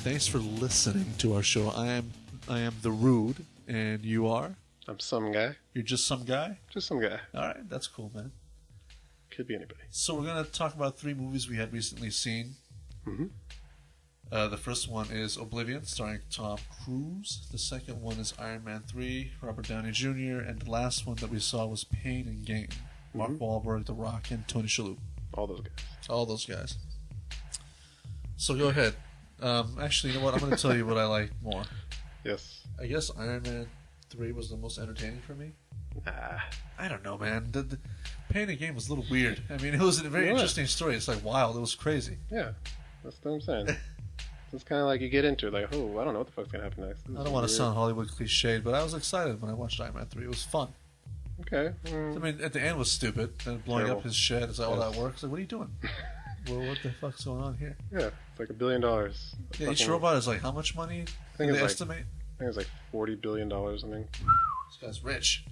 Thanks for listening to our show. I am the Rude, and you are? I'm some guy. You're just some guy? Just some guy. All right, that's cool, man. Could be anybody. So we're going to talk about 3 movies we had recently seen. Mm-hmm. The first one is Oblivion, starring Tom Cruise. The second one is Iron Man 3, Robert Downey Jr. And the last one that we saw was Pain and Gain, Mark Wahlberg, The Rock, and Tony Shalhoub. All those guys. All those guys. So go ahead. Actually, you know what? I'm going to tell you what I like more. Yes. I guess Iron Man 3 was the most entertaining for me. Nah. I don't know, man. The Pain and Gain was a little weird. I mean, it was a very interesting story. It's like wild. It was crazy. Yeah. That's what I'm saying. It's kind of like you get into it, like, oh, I don't know what the fuck's going to happen next. I don't want to sound Hollywood cliched, but I was excited when I watched Iron Man 3. It was fun. Okay. I mean, at the end was stupid. And blowing Terrible. up his shed. It's like, all that work. It's like, what are you doing? Well, what the fuck's going on here? Yeah, it's like $1 billion. Yeah, each robot is like, how much money do they estimate? I think it's like $40 billion or something. This guy's rich.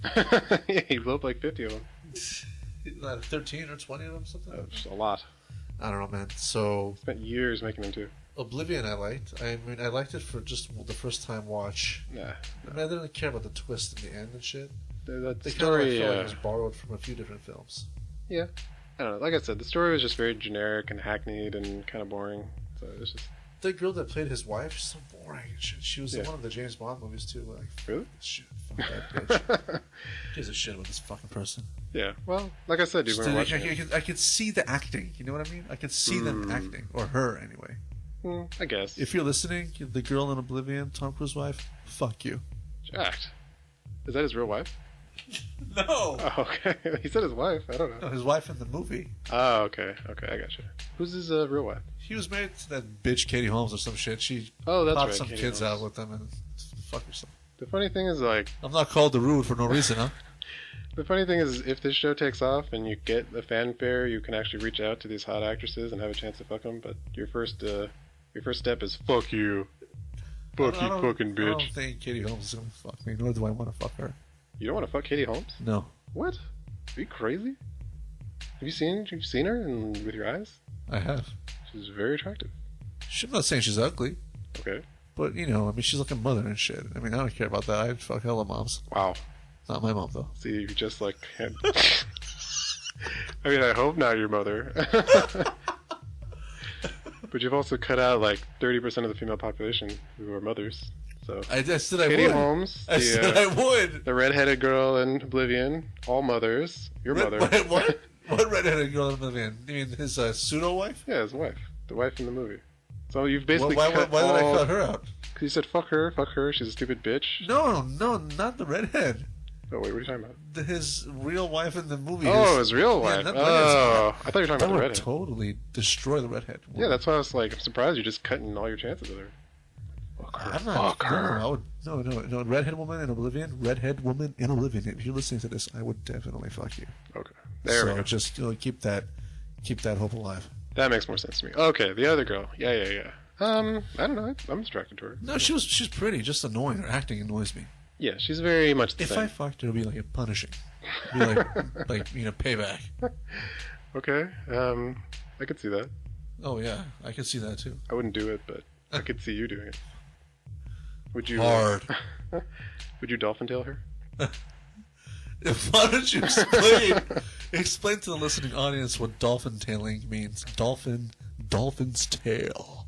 Yeah, he blew up like 50 of them. 13 or 20 of them, something? That's a lot. I don't know, man. So, Spent years making them too. Oblivion I liked. I mean, I liked it for just the first time watch. Nah. I mean, I didn't care about the twist in the end and shit. The They story, kind of felt like it was borrowed from a few different films. yeah. I don't know. Like I said, the story was just very generic and hackneyed and kind of boring. So it was just... The girl that played his wife, she's so boring. She was in Yeah. one of the James Bond movies too. Like, Really? shit, fuck that bitch. Gives a shit about this fucking person. Yeah. Well, like I said, dude, when I could see the acting. You know what I mean? I could see them acting, or her anyway. I guess. If you're listening, the girl in Oblivion, Tom Cruise's wife, fuck you. Jacked. Is that his real wife? No. Oh, okay. He said his wife. I don't know. No, his wife in the movie. Oh, okay. Okay, I got you. Who's his real wife? He was married to that bitch Katie Holmes or some shit. She That's popped right, some Katie kids Holmes. out with them and fuck yourself. The funny thing is, like... I'm not called the Rude for no reason, huh? The funny thing is, if this show takes off and you get a fanfare, you can actually reach out to these hot actresses and have a chance to fuck them, but your first step is, fuck you. Fuck you, fucking I bitch. don't think Katie Holmes is gonna fuck me, nor do I want to fuck her. You don't want to fuck Katie Holmes? No. What? Are you crazy? Have you seen her with your eyes? I have. She's very attractive. I'm not saying she's ugly, Okay. but, you know, I mean, she's like a mother and shit. I mean, I don't care about that. I'd fuck hella moms. Wow. Not my mom, though. See, you just like... I mean, I hope not your mother. But you've also cut out like 30% of the female population who are mothers. So I said I Katie would. Holmes, I said I would. the redheaded girl in Oblivion, all mothers. Your mother. What? What redheaded girl in Oblivion? You mean his pseudo-wife? Yeah, his wife. The wife in the movie. So you've basically Why cut did I cut her out? Because you said, fuck her, she's a stupid bitch. No, not the redhead. Oh, wait, what are you talking about? His real wife in the movie. His real Yeah, wife. not the redhead's Oh, I thought you were talking That about the would redhead. totally destroy the redhead. Yeah, that's why I was like, I'm surprised you're just cutting all your chances with her. I'm not. No, redhead woman in Oblivion. Redhead woman in Oblivion. If you're listening to this, I would definitely fuck you. Okay. There we go. Just keep that hope alive. That makes more sense to me. Okay, the other girl. Yeah. I don't know. I'm attracted to her. No, she's pretty. Just annoying. Her acting annoys me. Yeah, she's very much the If same. I fucked her, it'd be like a punishing. It'd be like payback. Okay, I could see that. Oh yeah, I can see that too. I wouldn't do it, but I could see you doing it. Would you? Hard. Would you dolphin tail her? Why don't you explain to the listening audience what dolphin tailing means? Dolphin's tail.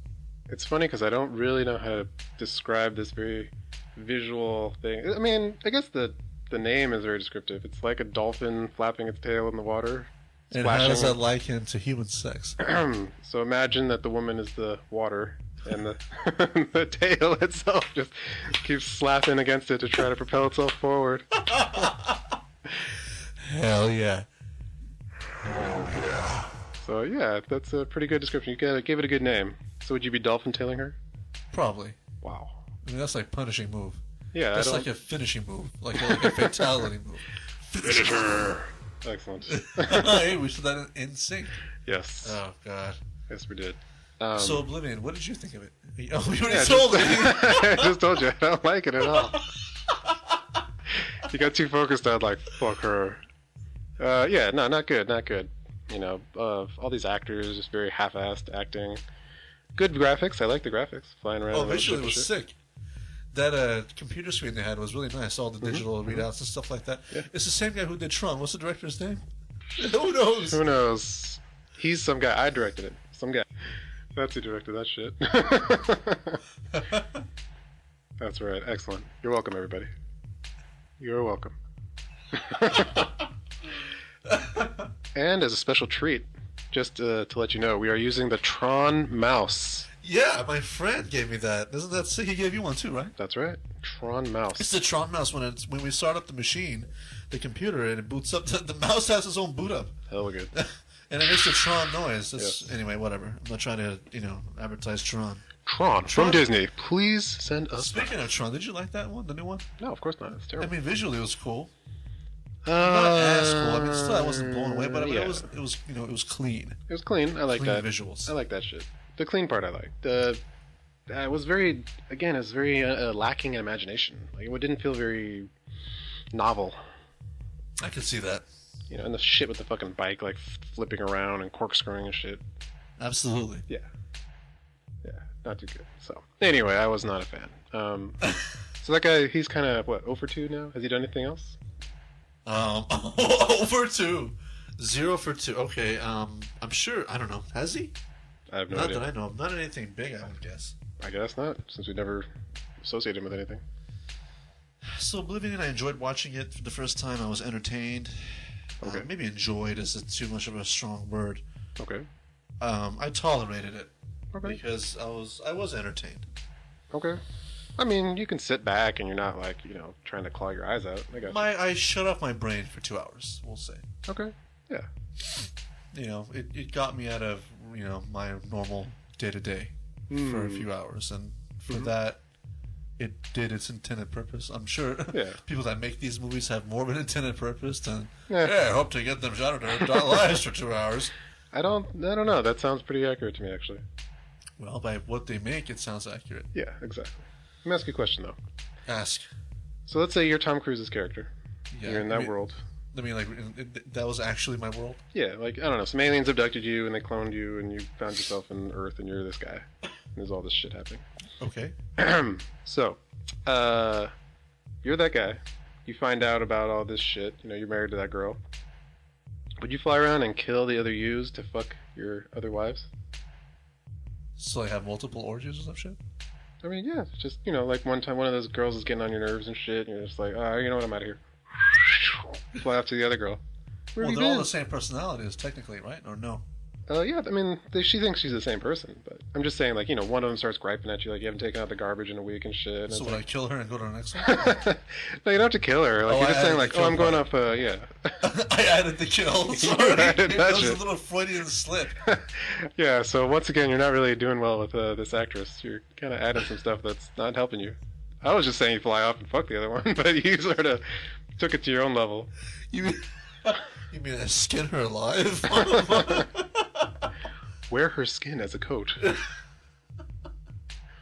It's funny because I don't really know how to describe this very visual thing. I mean, I guess the name is very descriptive. It's like a dolphin flapping its tail in the water. And how does that liken to human sex? So imagine that the woman is the water, and the the tail itself just keeps slapping against it to try to propel itself forward. Hell yeah. So yeah, that's a pretty good description. You gotta give it a good name. So would you be dolphin tailing her? Probably. Wow. I mean, that's like punishing move. Yeah, That's like a finishing move, like a fatality move. Finish her. Excellent. Hey, we should that in sync. Yes. Oh God. Yes, we did. So Oblivion, what did you think of it? Oh, you already Yeah, told me. I just told you I don't like it at all. You got too focused on like fuck her. Yeah, no, not good. You know, all these actors just very half-assed acting. Good graphics. I like the graphics. Flying around. Oh, visually it was sick. That computer screen they had was really nice. All the digital readouts and stuff like that. Yeah. It's the same guy who did Tron. What's the director's name? Who knows? Who knows? He's some guy. I directed it. Some guy. That's who directed that shit. That's right. Excellent. You're welcome, everybody. You're welcome. And as a special treat, just to let you know, we are using the Tron mouse. Yeah, my friend gave me that. Isn't that sick? He gave you one too, right? That's right. Tron mouse. It's the Tron mouse. When we start up the machine, the computer, and it boots up, the mouse has its own boot up. Hella good. And it makes a Tron noise. Yes. Anyway, whatever. I'm not trying to, advertise Tron. Tron from Disney. Please send us. Speaking of Tron, did you like that one, the new one? No, of course not. It's terrible. I mean, visually it was cool. Not as cool. I mean, still I wasn't blown away, but yeah. it was it was clean. It was clean. I like that. Visuals. I like that shit. The clean part I liked. It was very, again, it was very lacking in imagination. Like, it didn't feel very novel. I could see that. And the shit with the fucking bike, like, flipping around and corkscrewing and shit. Absolutely. Yeah. Yeah, not too good. So, anyway, I was not a fan. So that guy, he's kind of, 0 for 2 now? Has he done anything else? 0 for 2. 0 for 2. Okay, I'm sure, I don't know. Has he? I have no idea. Not that I know of. Not anything big, I would guess. I guess not, since we never associated him with anything. So Oblivion, I enjoyed watching it for the first time. I was entertained. Okay. Maybe enjoyed is too much of a strong word. Okay. I tolerated it. Okay. Because I was entertained. Okay. I mean, you can sit back and you're not like, trying to claw your eyes out. I got I shut off my brain for 2 hours, we'll say. Okay. Yeah. It got me out of, my normal day-to-day for a few hours. And for that, it did its intended purpose. I'm sure people that make these movies have more of an intended purpose than, I hope to get them shot out of their lives for 2 hours. I don't know. That sounds pretty accurate to me, actually. Well, by what they make, it sounds accurate. Yeah, exactly. Let me ask you a question, though. Ask. So let's say you're Tom Cruise's character. Yeah, you're in that world. I mean, like, that was actually my world? Yeah, like, I don't know. Some aliens abducted you, and they cloned you, and you found yourself on Earth, and you're this guy. And there's all this shit happening. Okay. So, you're that guy. You find out about all this shit. You're married to that girl. Would you fly around and kill the other yous to fuck your other wives? So I have multiple orgies or some shit? I mean, yeah. It's just, like one time one of those girls is getting on your nerves and shit, and you're just like, you know what, I'm out of here. Fly off to the other girl. Well, they're all the same personalities, technically, right? Or no? Yeah, I mean, she thinks she's the same person, but I'm just saying, like, one of them starts griping at you, like, you haven't taken out the garbage in a week and shit. And so would I kill her and go to the next one? No, you don't have to kill her. Like, you're just saying, like, I'm going off, yeah. I added the kill. Sorry. That was a little Freudian slip. Yeah, so once again, you're not really doing well with this actress. You're kind of adding some stuff that's not helping you. I was just saying you fly off and fuck the other one, but you sort of took it to your own level. You mean I skin her alive? Wear her skin as a coat.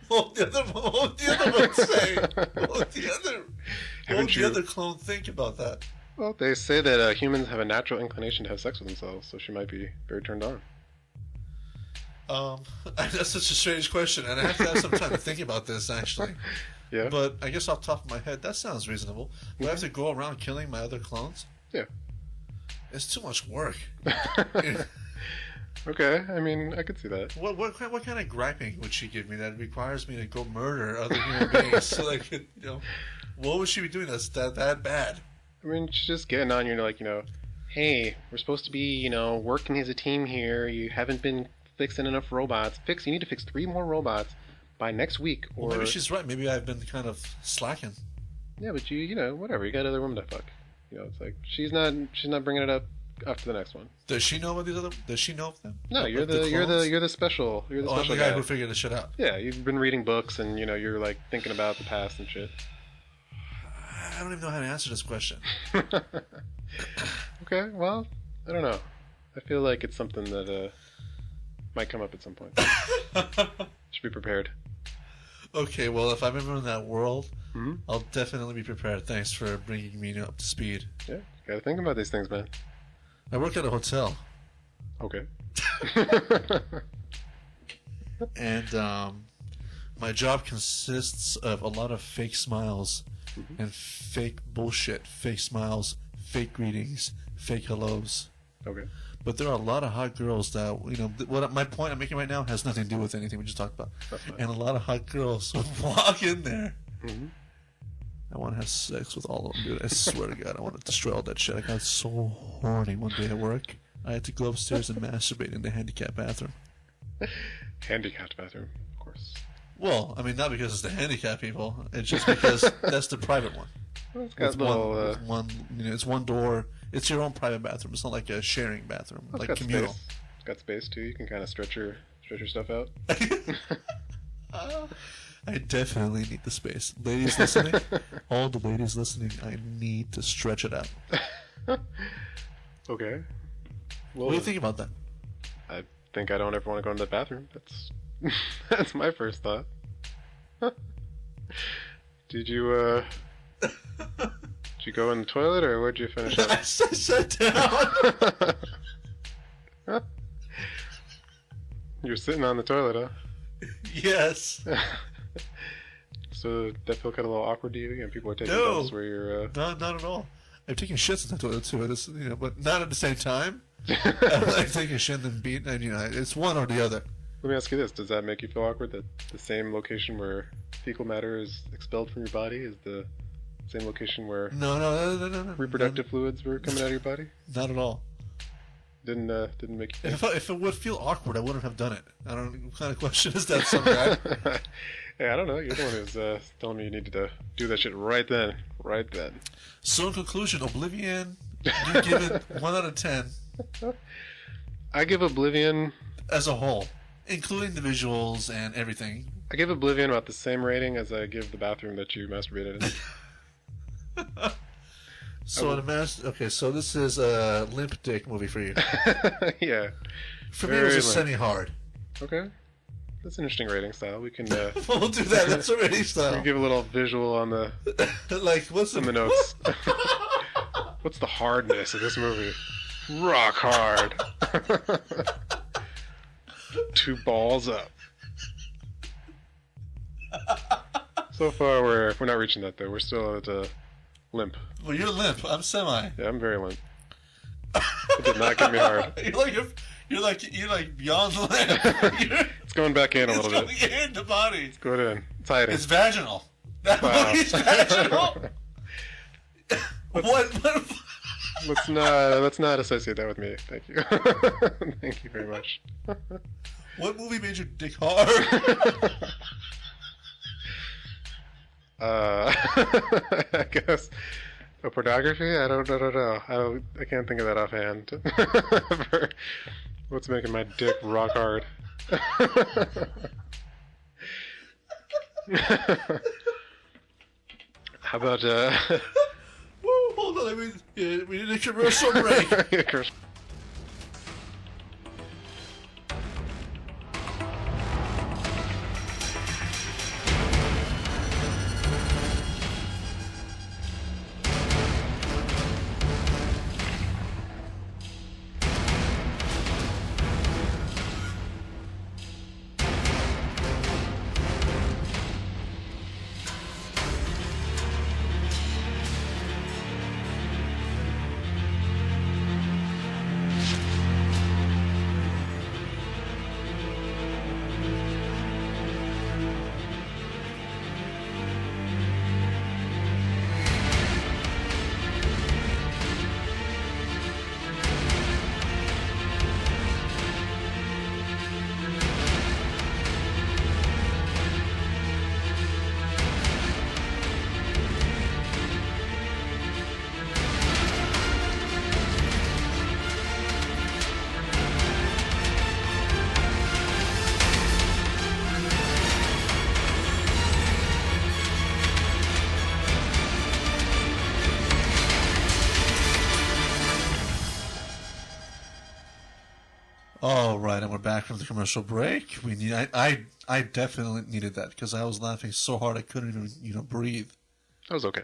What would the other one say? What would the other clone think about that? Well, they say that humans have a natural inclination to have sex with themselves, so she might be very turned on. That's such a strange question, and I have to have some time to think about this, actually. Yeah. But I guess off the top of my head, that sounds reasonable. Do I have to go around killing my other clones? Yeah. It's too much work. Okay, I mean, I could see that. What kind of griping would she give me that requires me to go murder other human beings so I could, what would she be doing that's that bad? I mean, she's just getting on you, like, hey, we're supposed to be, working as a team here. You haven't been fixing enough robots. You need to fix 3 more robots by next week. Or well, maybe she's right. Maybe I've been kind of slacking. Yeah, but whatever. You got other women to fuck. It's like she's not bringing it up after the next one. Does she know about these other? Does she know of them? No, you're the special. You're the special I'm the guy who figured the shit out. Yeah, you've been reading books and you're like thinking about the past and shit. I don't even know how to answer this question. Okay, well, I don't know. I feel like it's something that might come up at some point. Should be prepared. Okay, well, if I'm ever in that world, I'll definitely be prepared. Thanks for bringing me up to speed. Yeah, you gotta think about these things, man. I work at a hotel. Okay. And my job consists of a lot of fake smiles and fake bullshit. Fake smiles, fake greetings, fake hellos. Okay. But there are a lot of hot girls that, what my point I'm making right now has nothing to do with anything we just talked about. And a lot of hot girls would walk in there. Mm-hmm. I want to have sex with all of them, dude. I swear to God, I want to destroy all that shit. I got so horny one day at work. I had to go upstairs and masturbate in the handicapped bathroom. Handicapped bathroom, of course. Well, I mean, not because it's the handicapped people. It's just because that's the private one. Well, it's got it's one door. It's your own private bathroom. It's not like a sharing bathroom, like communal. Space. It's got space too. You can kind of stretch your stuff out. I definitely need the space. Ladies listening, all the ladies listening, I need to stretch it out. Okay. Well, What do you think about that? I think I don't ever want to go into the bathroom. That's my first thought. Did you go in the toilet, or where'd you finish up? I sat down. You're sitting on the toilet, huh? Yes. So that feel kind of a little awkward to you, and people are taking No. notice where you're. Not at all. I've taken shits in the toilet too. It's, but not at the same time. I take a shit and then beat, and it's one or the other. Let me ask you this: does that make you feel awkward that the same location where fecal matter is expelled from your body is the same location where No. reproductive fluids were coming out of your body? Not at all. Didn't make you. If it would feel awkward, I wouldn't have done it. I don't know. What kind of question is that, some guy? Hey, I don't know. You're the one who's telling me you needed to do that shit right then. Right then. So in conclusion, Oblivion, you give it 1 out of 10 I give Oblivion. as a whole, including the visuals and everything. I give Oblivion about the same rating as I give the bathroom that you masturbated in. So okay, so this is a limp dick movie for you. Yeah. For me, it was a Very limp. semi-hard. Okay. That's an interesting rating style. We can We'll do that. That's already we style. can give a little visual on the Like, what's in the notes. What's the hardness of this movie? Rock hard. 2 balls up. So far, we're not reaching that though. We're still at limp. Well, you're limp. I'm semi. Yeah, I'm very limp. It did not get me hard. You're like beyond limp. It's going back in a It's little going bit. in the body. Go in. It's hiding. It's vaginal. That Wow. movie's vaginal. What? Let's not associate that with me. Thank you. Thank you very much. What movie made your dick hard? I guess a pornography. I don't know. I can't think of that offhand. For what's making my dick rock hard? How about Woo, hold on, we need a commercial break. All right, and we're back from the commercial break. I definitely needed that because I was laughing so hard I couldn't even breathe. That was okay.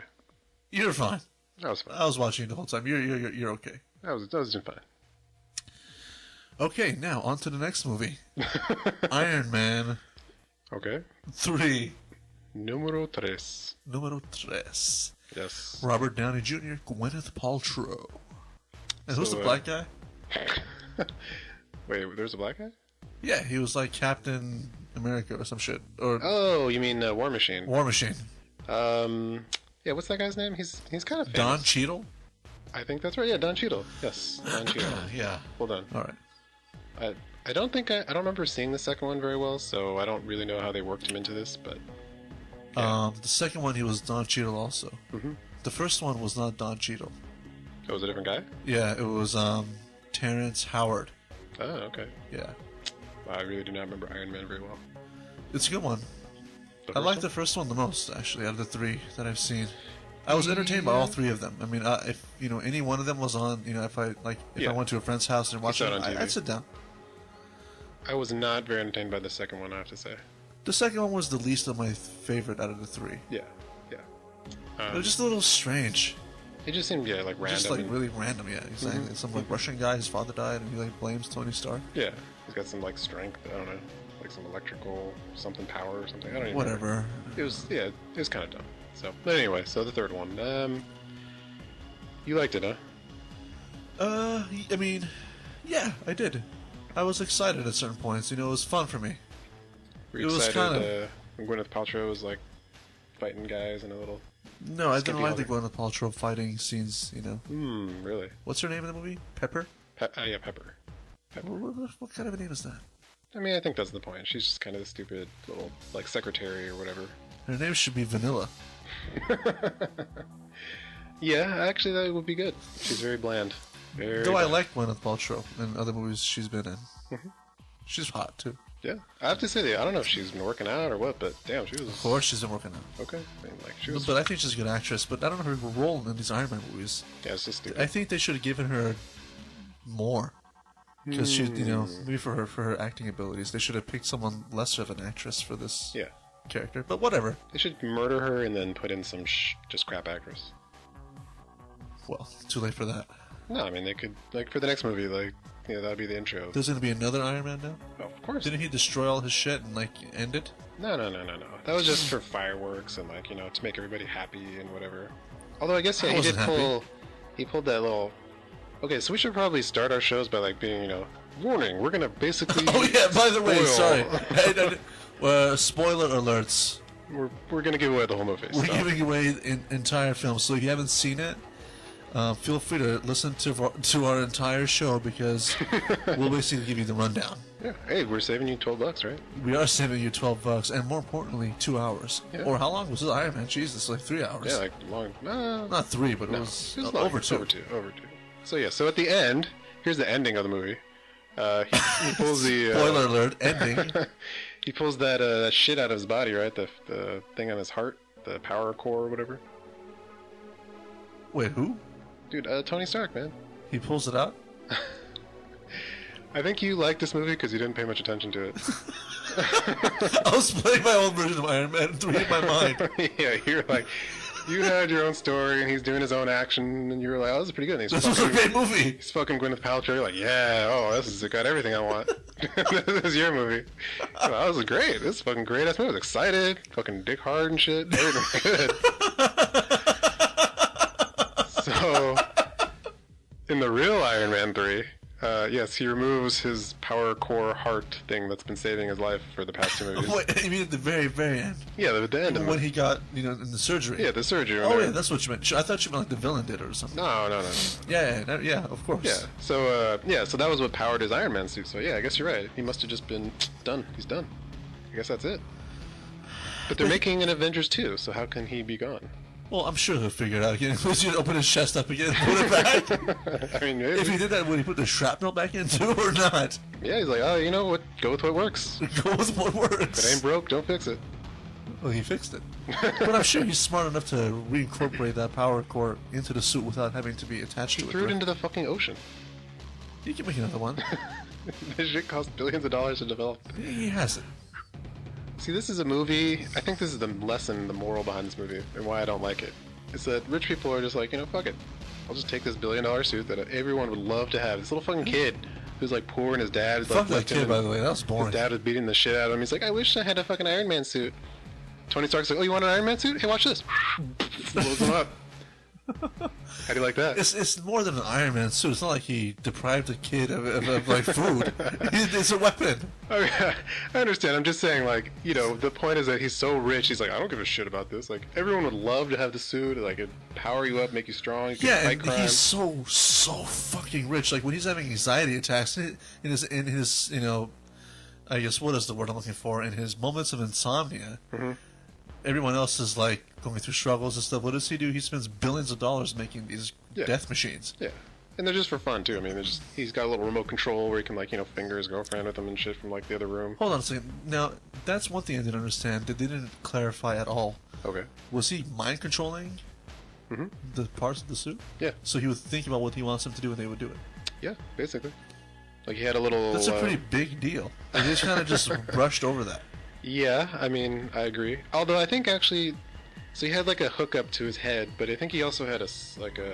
You're fine. That was fine. I was watching the whole time. You're okay. That was just fine. Okay, now on to the next movie. Iron Man Okay. 3. Numero tres. Numero 3. Yes. Robert Downey Jr., Gwyneth Paltrow. And who's So, the black guy? Wait, there's a black guy? Yeah, he was like Captain America or some shit. Or Oh, you mean War Machine? War Machine. Yeah, what's that guy's name? He's kind of famous. Don Cheadle? I think that's right. Yeah, Don Cheadle. Yes, Don Cheadle. Yeah. Hold on. All right. I don't think I don't remember seeing the second one very well, so I don't really know how they worked him into this, but The second one, he was Don Cheadle also. Mhm. The first one was not Don Cheadle. it was a different guy. Yeah, it was Terrence Howard. Oh, okay. Yeah. Wow, I really do not remember Iron Man very well. It's a good one. The I first like one? the first one the most, actually, out of the three that I've seen. I was entertained by all three of them. I mean, if any one of them was on, if I Yeah. went to a friend's house and watched saw it, it on TV. I'd sit down. I was not very entertained by the second one, I have to say. The second one was the least of my favorite out of the three. Yeah, yeah. It was just a little strange. It just seemed like random. Just like and- really random, yeah. He's saying that some Russian guy, his father died, and he blames Tony Stark. Yeah, he's got some strength. I don't know, some electrical something power or something. I don't even Whatever. remember. It was kind of dumb. So, but anyway, so the third one. You liked it, huh? I mean, yeah, I did. I was excited at certain points. It was fun for me. Were you It was excited when Gwyneth Paltrow was fighting guys in a little? No, I didn't Skimpy like the Holiday. Gwyneth Paltrow fighting scenes. Really? What's her name in the movie? Pepper. Yeah, Pepper. What kind of a name is that? I mean, I think that's the point. She's just kind of the stupid little secretary or whatever. Her name should be Vanilla. Yeah, actually, that would be good. She's very bland. Very Though I bland. like Gwyneth Paltrow in other movies she's been in. She's hot too. Yeah, I have to say, I don't know if she's been working out or what, but damn, she was Of course, she's been working out. okay. I mean, she was. But I think she's a good actress. But I don't know her role in these Iron Man movies. Yeah, it's just stupid. I think they should have given her more. Because she, maybe for her acting abilities, they should have picked someone lesser of an actress for this Yeah, character. But whatever. they should murder her and then put in some just crap actress. Well, too late for that. No, I mean they could for the next movie, that'd be the intro. There's going to be another Iron Man now? Oh, of course. Didn't he destroy all his shit and end it? No. That was just for fireworks and to make everybody happy and whatever. Although I guess I he did wasn't happy. he pulled that little. Okay, so we should probably start our shows by being warning. We're gonna basically. Oh yeah, by the way, spoil- sorry. Spoiler alerts. We're gonna give away the whole movie. We're so. giving away the entire film, so if you haven't seen it, feel free to listen to our entire show because we'll basically give you the rundown. Yeah. Hey, we're saving you $12, right? We are saving you $12, and more importantly, 2 hours. Yeah. Or how long was this Iron Man? Jesus, 3 hours. Yeah, long. Not 3, but it was long. over 2. Over two. So yeah. So at the end, here's the ending of the movie. He pulls the Spoiler alert, ending. he pulls that shit out of his body, right? The thing on his heart, the power core or whatever. Wait, who? Dude, Tony Stark, man. He pulls it out? I think you liked this movie because you didn't pay much attention to it. I was playing my own version of Iron Man 3 in my mind. Yeah, you're you had your own story, and he's doing his own action, and you were like, "Oh, this is pretty good." And This was a great movie. He's fucking Gwyneth Paltrow. You're like, "Yeah, this is got everything I want." This is your movie. Oh, this is great. This is fucking great ass movie. I was excited. Fucking dick hard and shit. Everything good. So, in the real Iron Man 3, yes, he removes his power core heart thing that's been saving his life for the past 2 movies. Wait, you mean at the very, very end? Yeah, at the end of the When he got, in the surgery. Yeah, the surgery. Oh, yeah, that's what you meant. I thought you meant like the villain did it or something. No. Yeah, of course. Yeah. So so that was what powered his Iron Man suit. So yeah, I guess you're right. He must have just been done. He's done. I guess that's it. But they're making an Avengers 2, so how can he be gone? Well, I'm sure he'll figure it out again. He's going to open his chest up again and put it back. I mean, maybe. If he did that, would he put the shrapnel back in too or not? Yeah, he's like, oh, you know what? Go with what works. Go with what works. If it ain't broke, don't fix it. Well, he fixed it. But I'm sure he's smart enough to reincorporate that power core into the suit without having to be attached to it. Threw it into the fucking ocean. You can make another one. This shit cost billions of dollars to develop. He has it. See, this is a movie. I think this is the lesson, the moral behind this movie, and why I don't like it. It's that rich people are just like, fuck it. I'll just take this $1 billion suit that everyone would love to have. This little fucking kid. who's like poor, and his dad is Fuck like that left kid, him. by the way. That was boring. His dad is beating the shit out of him. He's like, I wish I had a fucking Iron Man suit. Tony Stark's like, oh, you want an Iron Man suit? Hey, watch this. Blows him up. How do you like that? It's more than an Iron Man suit. It's not like he deprived a kid of like food. It's a weapon. Okay, I understand. I'm just saying, like, you know, the point is that he's so rich. He's like, I don't give a shit about this. Like, everyone would love to have the suit. Like, it'd power you up, make you strong. You Yeah, fight and crime. he's so fucking rich. Like when he's having anxiety attacks in his you know, I guess what is the word I'm looking for? In his moments of insomnia, everyone else is like going through struggles and stuff. What does he do? He spends billions of dollars making these death machines. Yeah. And they're just for fun, too. I mean, he's got a little remote control where he can, like, you know, finger his girlfriend with him and shit from, like, the other room. Hold on a second. Now, that's one thing I didn't understand that they didn't clarify at all. Okay. Was he mind controlling the parts of the suit? Yeah. So he would think about what he wants them to do and they would do it. Yeah, basically. Like, he had a little... That's a pretty big deal. Like, they just kind of just brushed over that. Yeah, I mean, I agree. Although I think, actually... So he had, like, a hookup to his head, but I think he also had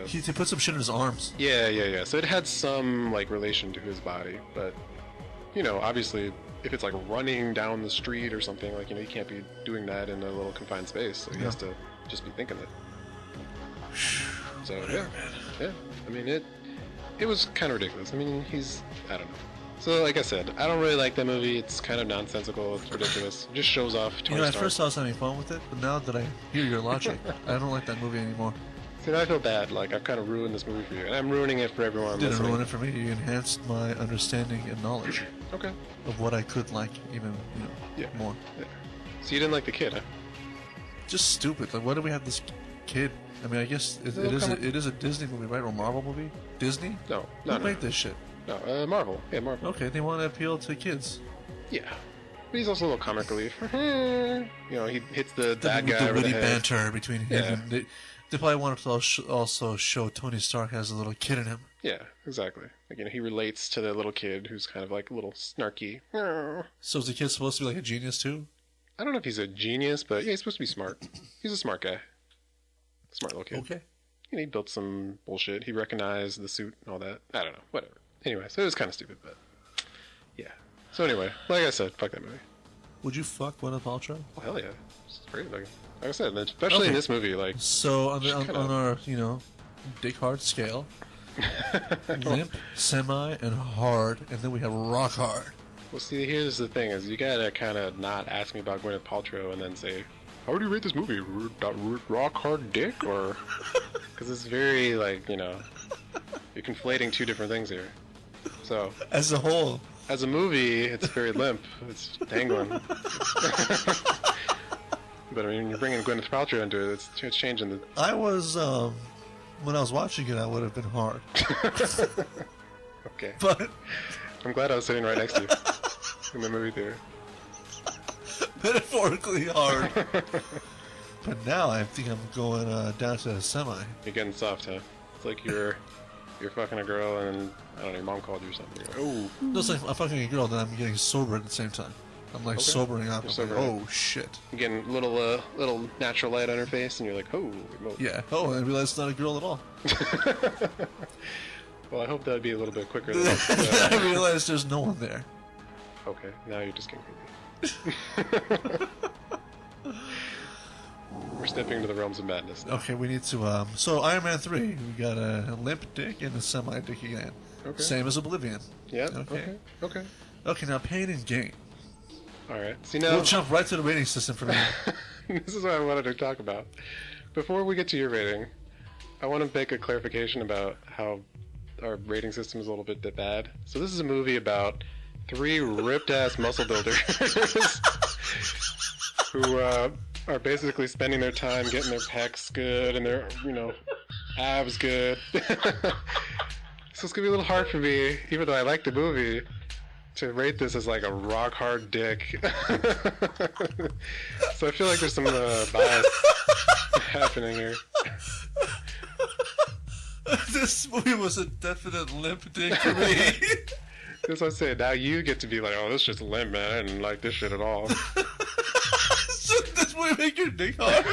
He put some shit in his arms. Yeah. So it had some, like, relation to his body, but... You know, obviously, if it's, like, running down the street or something, like, you know, he can't be doing that in a little confined space, so he has to just be thinking it. So, yeah. I mean, it was kind of ridiculous. I mean, I don't know. So, like I said, I don't really like that movie. It's kind of nonsensical. It's ridiculous. It just shows off Tony At Stark. first I was having fun with it, but now that I hear your logic, I don't like that movie anymore. See, now I feel bad. Like, I've kind of ruined this movie for you, and I'm ruining it for everyone You didn't listening. ruin it for me. You enhanced my understanding and knowledge Okay. of what I could like even more. Yeah. So you didn't like the kid, huh? Just stupid. Like, why do we have this kid? I mean, I guess it is a Disney movie, right? Or a Marvel movie? Disney? No. Who made this shit? No, Marvel. Yeah, Marvel. Okay, they want to appeal to kids. Yeah. But he's also a little comic relief. You know, he hits the bad guy the over the witty head. banter between him and they probably wanted to also show Tony Stark has a little kid in him. Yeah, exactly. Like, you know, he relates to the little kid who's kind of like a little snarky. So is the kid supposed to be like a genius too? I don't know if he's a genius, but yeah, he's supposed to be smart. He's a smart guy. Smart little kid. Okay. And he built some bullshit. He recognized the suit and all that. I don't know. Whatever. Anyway, so it was kind of stupid, but yeah. So anyway, like I said, fuck that movie. Would you fuck Gwyneth Paltrow? Oh, hell yeah. It's great looking. Like I said, especially in this movie, like... So on our, you know, dick hard scale, limp, semi, and hard, and then we have rock hard. Well, see, here's the thing, is you gotta kind of not ask me about Gwyneth Paltrow and then say, how would you rate this movie? Rock hard dick? Or... Because it's very, like, you know... You're conflating two different things here. So... As a whole. As a movie, it's very limp. It's dangling. But I mean, you're bringing Gwyneth Paltrow into it. It's changing the... I was, when I was watching it, I would have been hard. Okay. But... I'm glad I was sitting right next to you. In the movie theater. Metaphorically hard. But now I think I'm going down to a semi. You're getting soft, huh? It's like you're fucking a girl and, I don't know, your mom called you or something. You're like, oh. No, it's like I'm fucking a girl, then I'm getting sober at the same time. I'm like sobering up. I'm like, oh shit. You're getting a little natural light on her face, and you're like, oh. Yeah. Oh, I realized it's not a girl at all. Well, I hope that would be a little bit quicker than that. I realized there's no one there. Okay, now you're just getting creepy. We're stepping into the realms of madness now. Okay, we need to, so Iron Man 3, we got a limp dick and a semi-dick again. Okay. Same as Oblivion. Yeah, okay. Okay, now pain and gain. Alright, see now... We'll jump right to the rating system for me. This is what I wanted to talk about. Before we get to your rating, I want to make a clarification about how our rating system is a little bit bad. So this is a movie about 3 ripped-ass muscle builders who are basically spending their time getting their pecs good and their, you know, abs good. So it's going to be a little hard for me, even though I like the movie, to rate this as like a rock-hard dick. So I feel like there's some bias happening here. This movie was a definite limp dick for me. That's what I'm saying. Now you get to be like, oh, this shit's limp, man. I didn't like this shit at all. So this movie make your dick hard?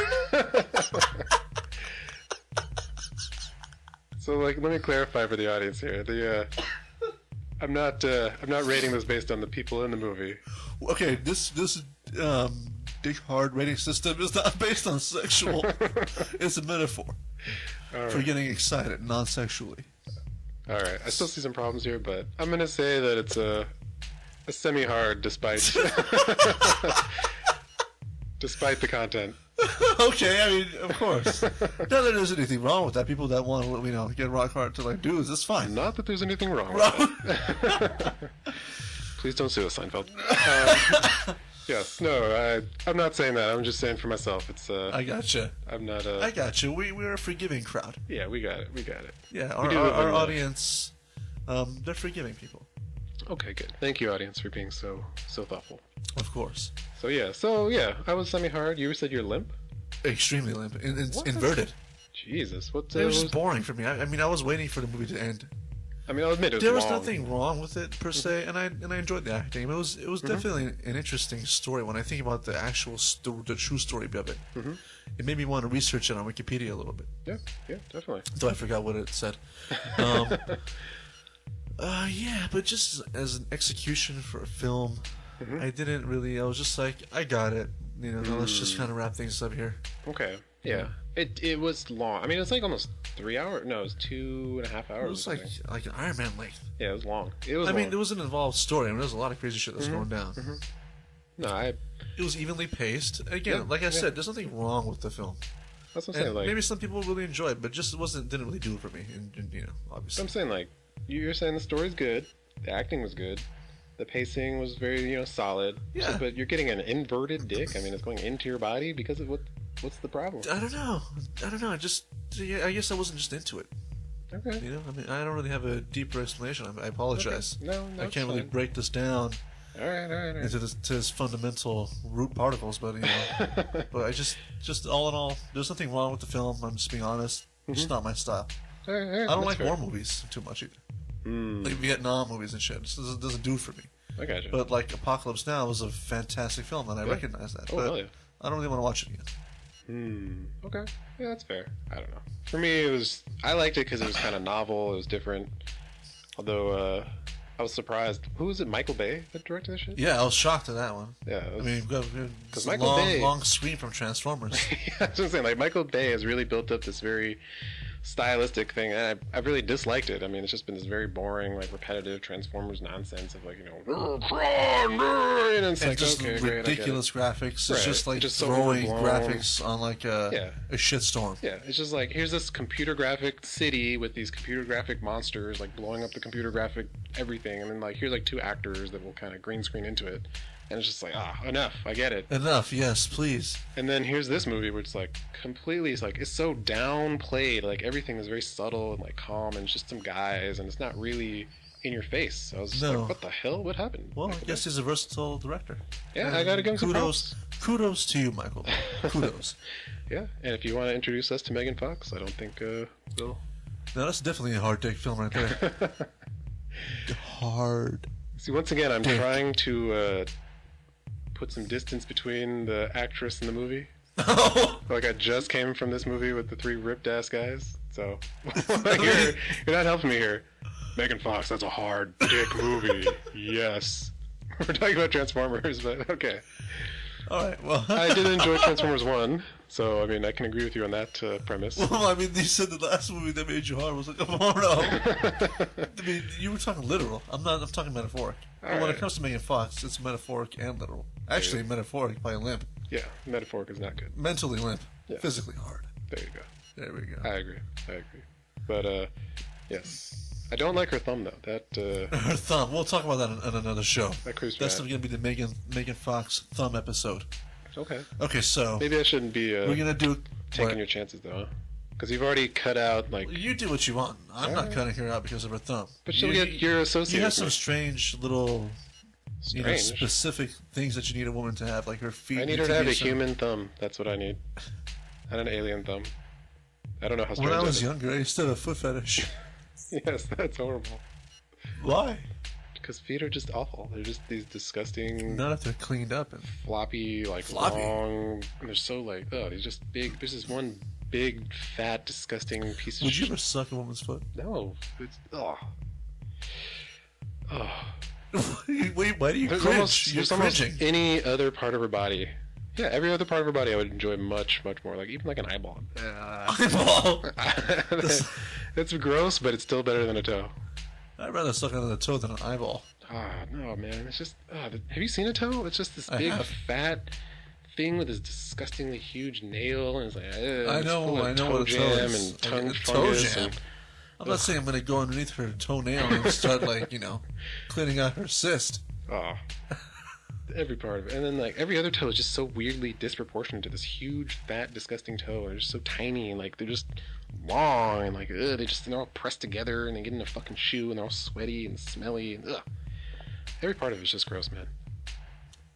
So, like, let me clarify for the audience here. I'm not rating this based on the people in the movie. Okay, this Dick Hard rating system is not based on sexual. It's a metaphor for getting excited non-sexually. All right, I still see some problems here, but I'm gonna say that it's a semi-hard despite despite the content. Okay, I mean, of course. Not that there's anything wrong with that. People that want to, get rock hard to like dudes, it's fine. Not that there's anything wrong with it. Please don't sue us, Seinfeld. Yes, no, I'm not saying that. I'm just saying for myself. It's I gotcha. I'm not. I gotcha. We're a forgiving crowd. Yeah, we got it. Yeah, our audience, they're forgiving people. Okay, good. Thank you, audience, for being so thoughtful. Of course. So yeah, I was semi-hard. You said you're limp. Extremely limp. It's inverted. Jesus, what? It was just boring for me. I mean, I was waiting for the movie to end. I mean, I'll admit it was there was long. nothing wrong with it per se, and I enjoyed the acting. It was definitely an interesting story. When I think about the actual the true story of it, it made me want to research it on Wikipedia a little bit. Yeah, definitely. Though I forgot what it said. Yeah, but just as an execution for a film, I didn't really. I was just like, I got it. Let's just kind of wrap things up here. Okay. Yeah. It was long. I mean, it's like almost 3 hours. No, it was 2.5 hours. It was like an Iron Man length. Yeah, it was long. It was. I mean, it was an involved story. I mean, there's a lot of crazy shit that's going down. No, It was evenly paced. Again, like I said, there's nothing wrong with the film. That's what I'm saying. Like, maybe some people really enjoy it, but just didn't really do it for me. And obviously. I'm saying, like, you're saying the story's good, the acting was good, the pacing was very, solid. Yeah. But you're getting an inverted dick. I mean, it's going into your body because of what's the problem? I don't know. I guess I wasn't just into it. Okay. I mean, I don't really have a deeper explanation. I apologize. Okay. No, I can't really break this down. All right. Into its fundamental root particles, but but I just all in all, there's nothing wrong with the film. I'm just being honest. It's just not my style. All right, I don't like war movies too much either. Like Vietnam movies and shit. It just doesn't do it for me. I gotcha. But like Apocalypse Now was a fantastic film, and I recognize that. Oh, but hell yeah. I don't really want to watch it again. Okay. Yeah, that's fair. I don't know. For me, I liked it because it was kind of novel. It was different. Although, I was surprised. Who was it? Michael Bay that directed this shit? Yeah, I was shocked at that one. Yeah. I mean, because Michael Bay, long screen from Transformers. Yeah, that's what I'm saying. Like, Michael Bay has really built up this very stylistic thing, and I've really disliked it. I mean, it's just been this very boring, like, repetitive Transformers nonsense of, like, and it's and like, just okay, ridiculous graphics. Right. It's just like Just so throwing overblown. graphics on like a shitstorm. Yeah, it's just like, here's this computer graphic city with these computer graphic monsters, like, blowing up the computer graphic everything, and then, like, here's, like, 2 actors that will kind of green screen into it. And it's just like, enough, I get it. Enough, yes, please. And then here's this movie where it's like completely, it's so downplayed. Like, everything is very subtle and like calm, and it's just some guys, and it's not really in your face. So I was just like, what the hell? What happened? Well, I guess he's a versatile director. Yeah, I gotta give him some props. Kudos to you, Michael. Kudos. Yeah, and if you want to introduce us to Megan Fox, I don't think we'll. No, that's definitely a hard dick film right there. Hard. See, once again, I'm trying to put some distance between the actress and the movie. Like, I just came from this movie with the 3 ripped ass guys, so you're not helping me here. Megan Fox, that's a hard dick movie. Yes. We're talking about Transformers, but okay. Alright, well. I did enjoy Transformers 1, so I mean, I can agree with you on that premise. Well, I mean, you said the last movie that made you hard was like, oh no. I mean, you were talking literal. I'm talking metaphoric. But when it comes to Megan Fox, it's metaphoric and literal. Actually, metaphoric by limp. Yeah, metaphoric is not good. Mentally limp. Yeah. Physically hard. There you go. There we go. I agree. But, yes. I don't like her thumb, though. Her thumb. We'll talk about that on another show. That's going to be the Megan Fox thumb episode. Okay. Okay, so... Maybe I shouldn't be we're gonna do taking your chances, though, huh? Because you've already cut out, like... You do what you want. I'm not cutting her out because of her thumb. But she'll get your associate. You have some strange little... specific things that you need a woman to have, like her feet. I need her to have a human thumb. That's what I need. Not an alien thumb. I don't know how strange When I was that is. younger, I used to have a foot fetish. Yes, that's horrible. Why? Because feet are just awful. They're just these disgusting... Not if they're cleaned up. And floppy, long... And they're so, like, they're just big. There's this one big, fat, disgusting piece of Would shit. you ever suck a woman's foot? No. It's... Oh. Wait, why do you cringe? You're cringing. Any other part of her body. Yeah, every other part of her body I would enjoy much, much more. Like, even like an eyeball. Eyeball? It's gross, but it's still better than a toe. I'd rather suck on a toe than an eyeball. No, man. It's just... have you seen a toe? It's just this big, fat thing with this disgustingly huge nail, and it's like... I know what a toe is. And tongue toe jam. And, I'm not saying I'm going to go underneath her toenail and start, like, cleaning out her cyst. Oh. Every part of it. And then, like, every other toe is just so weirdly disproportionate to this huge, fat, disgusting toe. They're just so tiny, and, like, they're just long, and, like, they're all pressed together, and they get in a fucking shoe, and they're all sweaty and smelly, and, Every part of it is just gross, man.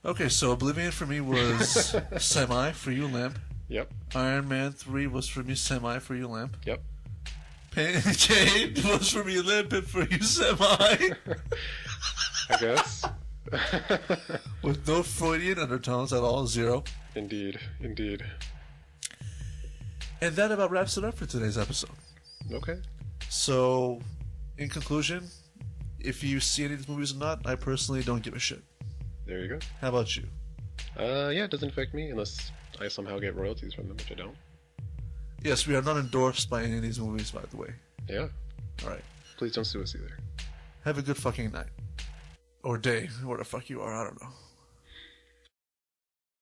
Okay, so Oblivion for me was semi, for you, Limp. Yep. Iron Man 3 was for me semi, for you, Limp. Yep. Pain and Gain was for me Limp, and for you semi. I guess. With no Freudian undertones at all, 0. Indeed. And that about wraps it up for today's episode. Okay. So, in conclusion, if you see any of these movies or not, I personally don't give a shit. There you go. How about you? Yeah, it doesn't affect me unless I somehow get royalties from them, which I don't. Yes, we are not endorsed by any of these movies, by the way. Yeah. Alright. Please don't sue us either. Have a good fucking night. Or day, where the fuck you are, I don't know.